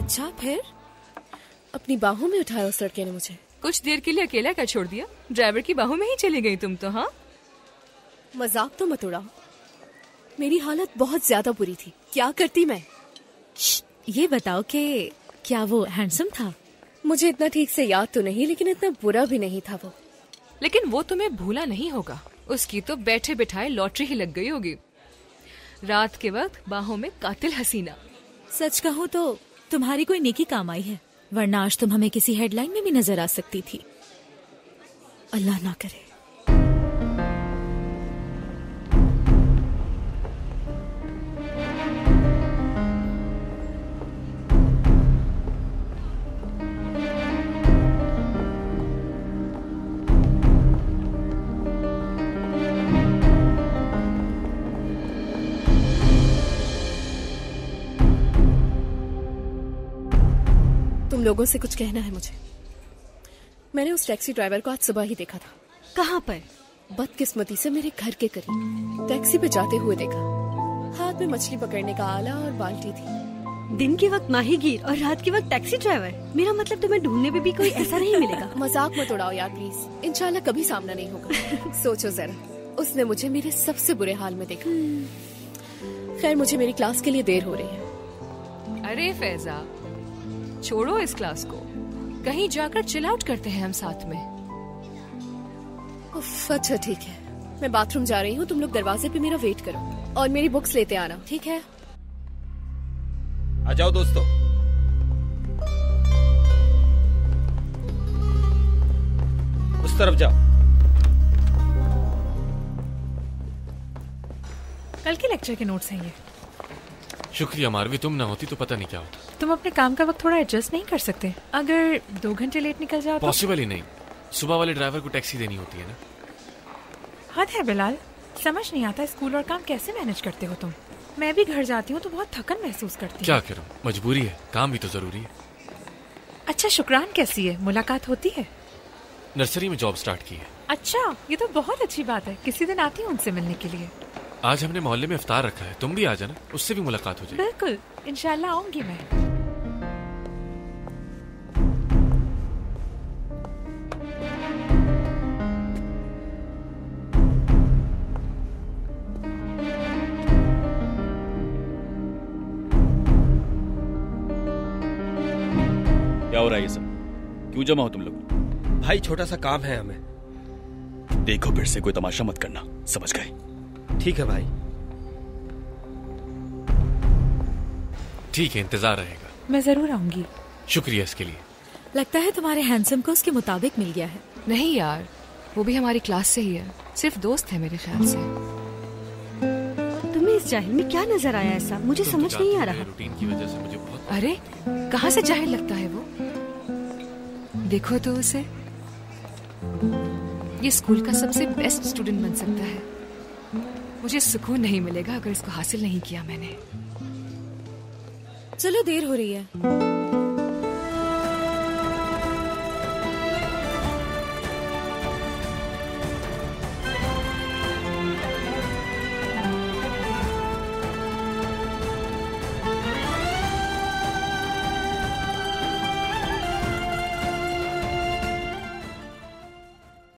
अच्छा फिर? अपनी बाहों में उठाया उस लड़के ने मुझे। कुछ देर के लिए अकेला क्या छोड़ दिया? ड्राइवर की बाहों में ही चली गई तुम तो। हाँ, मजाक तो मत उड़ाओ, मेरी हालत बहुत ज्यादा बुरी थी। क्या करती मैं? ये बताओ कि क्या वो हैंडसम था? मुझे इतना ठीक से याद तो नहीं, लेकिन इतना बुरा भी नहीं था वो। लेकिन वो तुम्हें भूला नहीं होगा। उसकी तो बैठे बिठाए लॉटरी ही लग गई होगी। रात के वक्त बाहों में कातिल हसीना। सच कहो तो तुम्हारी कोई नेकी काम आई है, वरना आज तुम हमें किसी हेडलाइन में भी नजर आ सकती थी। अल्लाह ना करे। तुम लोगों से कुछ कहना है मुझे। मैंने उस टैक्सी ड्राइवर को आज सुबह ही देखा था। कहाँ पर? बदकिस्मती से मेरे घर के करीब टैक्सी पे जाते हुए देखा। हाथ में मछली पकड़ने का आला और बाल्टी थी। दिन के वक्त माहीगीर और रात के वक्त टैक्सी ड्राइवर। मेरा मतलब तुम्हें ढूंढने में भी कोई ऐसा नहीं मिलेगा। मजाक मत उड़ाओ यार प्लीज। इंशाल्लाह कभी सामना नहीं होगा। सोचो जरा, उसने मुझे मेरे सबसे बुरे हाल में देखा। खैर, मुझे मेरी क्लास के लिए देर हो रही है। अरे फैजा, छोड़ो इस क्लास को, कहीं जाकर चिल आउट करते हैं हम साथ में। उफ, अच्छा ठीक है, मैं बाथरूम जा रही हूँ। तुम लोग दरवाजे पे मेरा वेट करो और मेरी बुक्स लेते आना, ठीक है? आ जाओ दोस्तों। उस तरफ जाओ। कल के लेक्चर के नोट्स हैं ये। शुक्रिया मारवी, तुम ना होती तो पता नहीं क्या होता। तुम अपने काम का वक्त थोड़ा एडजस्ट नहीं कर सकते? अगर 2 घंटे लेट निकल जाओ तो? पॉसिबल ही नहीं। सुबह वाले ड्राइवर को टैक्सी देनी होती है ना। हद है बिलाल, समझ नहीं आता स्कूल और काम कैसे मैनेज करते हो तुम। मैं भी घर जाती हूँ तो बहुत थकन महसूस करती हूँ। क्या करूँ, मजबूरी है, काम भी तो जरूरी है। अच्छा, शुक्रान कैसी है? मुलाकात होती है? नर्सरी में जॉब स्टार्ट की है। अच्छा, ये तो बहुत अच्छी बात है। किसी दिन आती हूँ उनसे मिलने के लिए। आज हमने मोहल्ले में इफ्तार रखा है, तुम भी आ जाना, उससे भी मुलाकात हो जाएगी। बिल्कुल, इंशाल्लाह आऊंगी मैं। क्या हो रहा है ये सब? क्यों जमा हो तुम लोग? भाई छोटा सा काम है हमें। देखो फिर से कोई तमाशा मत करना, समझ गए? ठीक है भाई। ठीक है, इंतजार रहेगा। मैं जरूर आऊंगी। शुक्रिया इसके लिए। लगता है तुम्हारे हैंडसम को उसके मुताबिक मिल गया है। नहीं यार, वो भी हमारी क्लास से ही है, सिर्फ दोस्त है मेरे ख्याल से। तुम्हें इस जाहिल में क्या नजर आया ऐसा? मुझे समझ नहीं आ रहा। रूटीन की वजह से मुझे बहुत। अरे कहाँ से जाहिल लगता है वो? देखो तो उसे, ये स्कूल का सबसे बेस्ट स्टूडेंट बन सकता है। मुझे सुकून नहीं मिलेगा अगर इसको हासिल नहीं किया मैंने। चलो, देर हो रही है।